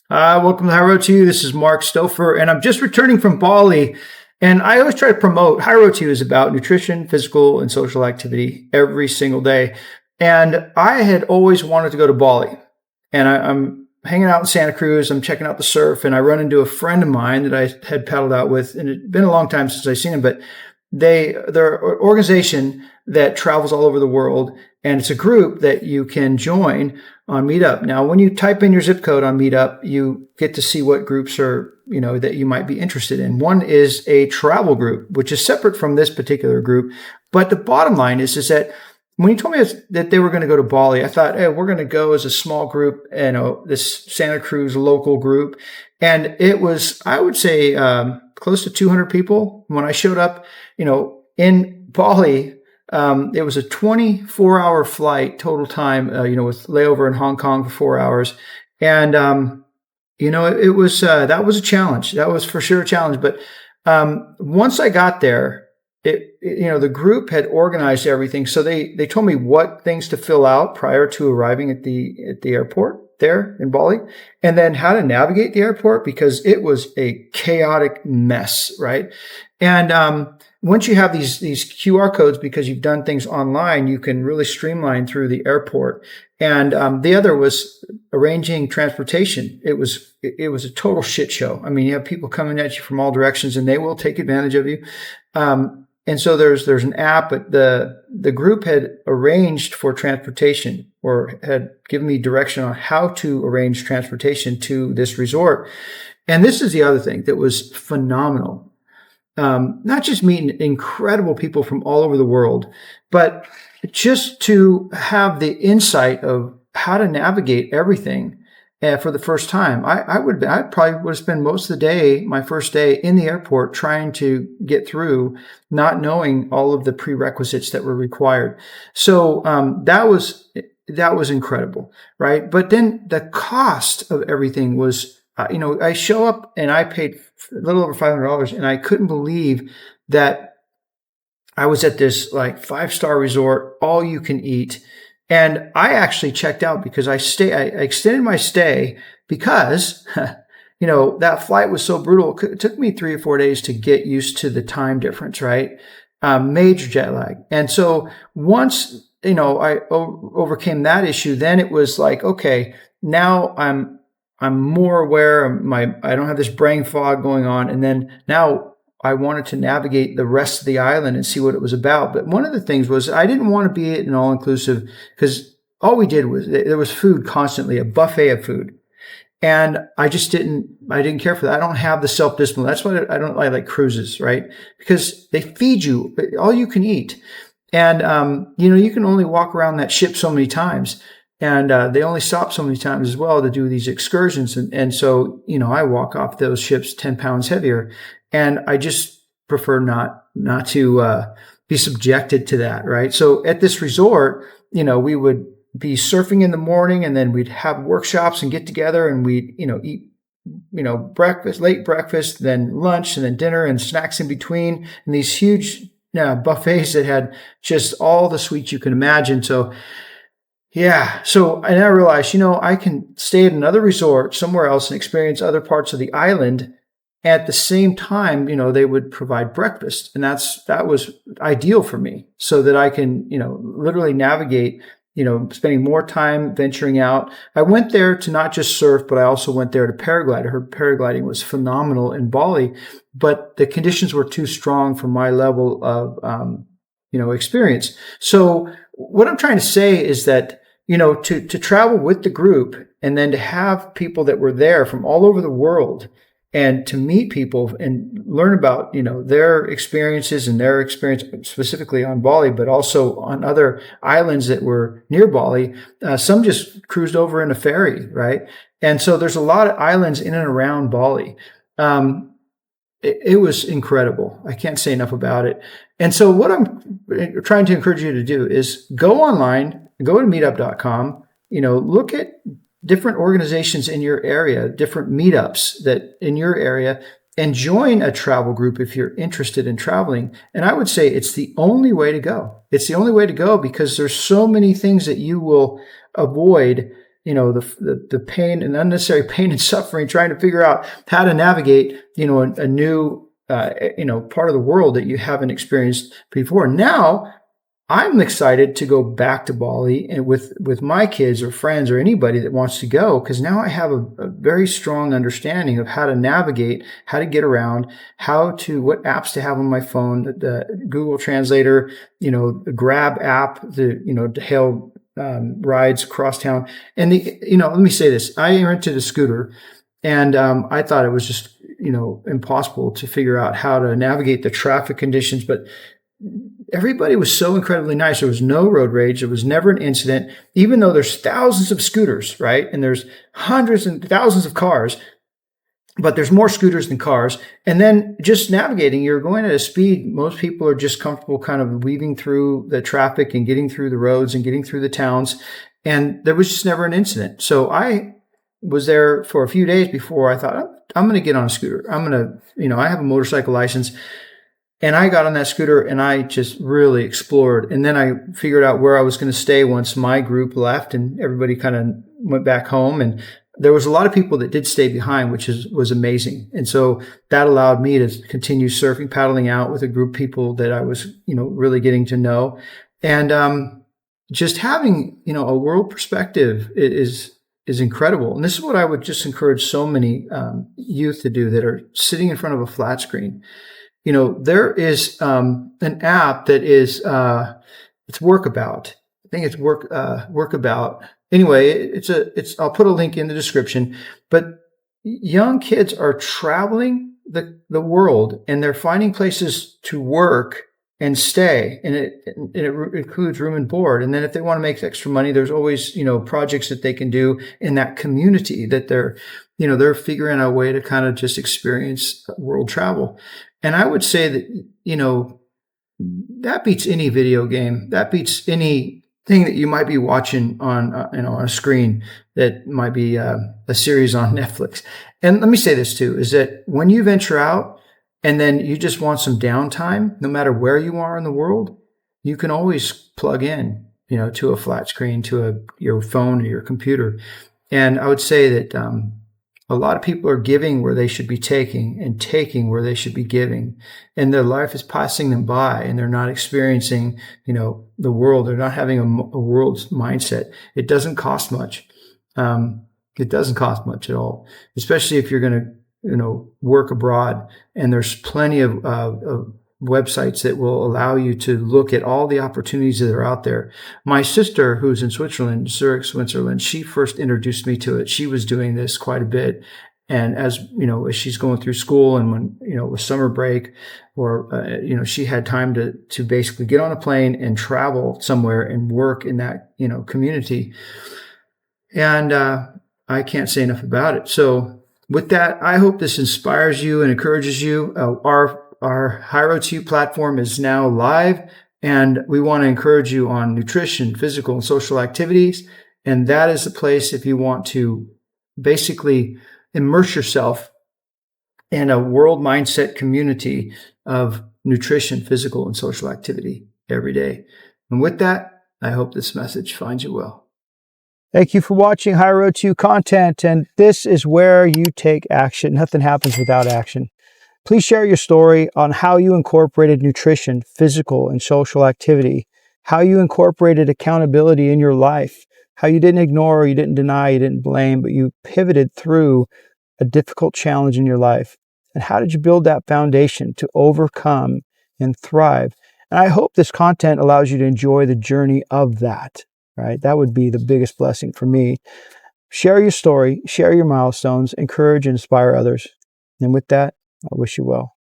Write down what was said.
Welcome to High Road to You. This is Mark Stouffer, and I'm just returning from Bali. And I always try to promote High Road to You is about nutrition, physical, and social activity every single day. And I had always wanted to go to Bali. And I'm hanging out in Santa Cruz. I'm checking out the surf, and I run into a friend of mine that I had paddled out with. And it'd been a long time since I've seen him, but they're an organization that travels all over the world, and it's a group that you can join on Meetup. Now, when you type in your zip code on Meetup, you get to see what groups are, that you might be interested in. One is a travel group, which is separate from this particular group. But the bottom line is that when you told me that they were going to go to Bali, I thought, hey, we're going to go as a small group, this Santa Cruz local group. And it was, I would say, close to 200 people. When I showed up, in Bali, it was a 24-hour flight total time, with layover in Hong Kong for 4 hours. And, it was, that was a challenge. That was for sure a challenge. But once I got there, the group had organized everything. So they told me what things to fill out prior to arriving at the airport there in Bali, and then how to navigate the airport, because it was a chaotic mess, right? And once you have these QR codes, because you've done things online, you can really streamline through the airport. And the other was arranging transportation. It was a total shit show. I mean, you have people coming at you from all directions, and they will take advantage of you. And so there's an app, but the group had arranged for transportation, or had given me direction on how to arrange transportation to this resort. And this is the other thing that was phenomenal. Not just meeting incredible people from all over the world, but just to have the insight of how to navigate everything for the first time. I probably would have spent most of the day, my first day in the airport, trying to get through, not knowing all of the prerequisites that were required. So that was incredible, right? But then the cost of everything was, I show up and I paid a little over $500, and I couldn't believe that I was at this like 5-star resort, all you can eat. And I actually checked out because I extended my stay because, that flight was so brutal. It took me 3 or 4 days to get used to the time difference, right? Major jet lag. And so once, I overcame that issue, then it was like, okay, now I'm more aware. I don't have this brain fog going on. And then now I wanted to navigate the rest of the island and see what it was about. But one of the things was I didn't want to be at an all-inclusive, because all we did was there was food constantly, a buffet of food. And I didn't care for that. I don't have the self-discipline. That's why I like cruises, right? Because they feed you all you can eat. And, you can only walk around that ship so many times. And they only stop so many times as well to do these excursions. And so, I walk off those ships 10 pounds heavier. And I just prefer not to be subjected to that, right? So at this resort, we would be surfing in the morning, and then we'd have workshops and get together, and we'd, eat, breakfast, late breakfast, then lunch, and then dinner and snacks in between, and these huge buffets that had just all the sweets you can imagine. So, yeah. So, and I realized, I can stay at another resort somewhere else and experience other parts of the island. At the same time, they would provide breakfast, and that was ideal for me, so that I can, literally navigate, spending more time venturing out. I went there to not just surf, but I also went there to paraglide. I heard paragliding was phenomenal in Bali, but the conditions were too strong for my level of, experience. So what I'm trying to say is that, to travel with the group, and then to have people that were there from all over the world, and to meet people and learn about, their experiences and their experience specifically on Bali, but also on other islands that were near Bali. Some just cruised over in a ferry, right? And so there's a lot of islands in and around Bali. It was incredible. I can't say enough about it. And so what I'm trying to encourage you to do is go online, go to meetup.com, look at different organizations in your area, different meetups that in your area, and join a travel group if you're interested in traveling. And I would say it's the only way to go. It's the only way to go, because there's so many things that you will avoid the pain and unnecessary pain and suffering trying to figure out how to navigate, a new, part of the world that you haven't experienced before. Now, I'm excited to go back to Bali and with my kids or friends or anybody that wants to go, because now I have a very strong understanding of how to navigate, how to get around, what apps to have on my phone, the Google Translator, the Grab app, to hail rides across town. And let me say this: I rented a scooter, and I thought it was just impossible to figure out how to navigate the traffic conditions, but everybody was so incredibly nice. There was no road rage. There was never an incident, even though there's thousands of scooters, right? And there's hundreds and thousands of cars, but there's more scooters than cars. And then just navigating, you're going at a speed. Most people are just comfortable kind of weaving through the traffic and getting through the roads and getting through the towns. And there was just never an incident. So I was there for a few days before I thought, I'm going to get on a scooter. I'm going to, I have a motorcycle license. And I got on that scooter and I just really explored. And then I figured out where I was going to stay once my group left and everybody kind of went back home. And there was a lot of people that did stay behind, which was amazing. And so that allowed me to continue surfing, paddling out with a group of people that I was, really getting to know. And just having, a world perspective is incredible. And this is what I would just encourage so many youth to do that are sitting in front of a flat screen. There is an app that is it's Workabout. I think it's Workabout. Anyway, I'll put a link in the description. But young kids are traveling the world, and they're finding places to work and stay, and it includes room and board. And then if they want to make extra money, there's always projects that they can do in that community that they're figuring out a way to kind of just experience world travel. And I would say that, that beats any video game. That beats anything that you might be watching on a screen that might be a series on Netflix. And let me say this too, is that when you venture out and then you just want some downtime, no matter where you are in the world, you can always plug in, to a flat screen, to your phone or your computer. And I would say that, a lot of people are giving where they should be taking and taking where they should be giving. And their life is passing them by and they're not experiencing, the world. They're not having a world's mindset. It doesn't cost much. It doesn't cost much at all, especially if you're going to, work abroad. And there's plenty of websites that will allow you to look at all the opportunities that are out there. My sister, who's in Switzerland, Zurich, Switzerland, she first introduced me to it. She was doing this quite a bit. And as she's going through school and when, with summer break or, she had time to basically get on a plane and travel somewhere and work in that, community. And, I can't say enough about it. So with that, I hope this inspires you and encourages you. Our High Road to You platform is now live, and we want to encourage you on nutrition, physical, and social activities. And that is the place if you want to basically immerse yourself in a world mindset community of nutrition, physical, and social activity every day. And with that, I hope this message finds you well. Thank you for watching High Road to You content. And this is where you take action. Nothing happens without action. Please share your story on how you incorporated nutrition, physical, and social activity, how you incorporated accountability in your life, how you didn't ignore, you didn't deny, you didn't blame, but you pivoted through a difficult challenge in your life. And how did you build that foundation to overcome and thrive? And I hope this content allows you to enjoy the journey of that, right? That would be the biggest blessing for me. Share your story, share your milestones, encourage and inspire others. And with that, I wish you well.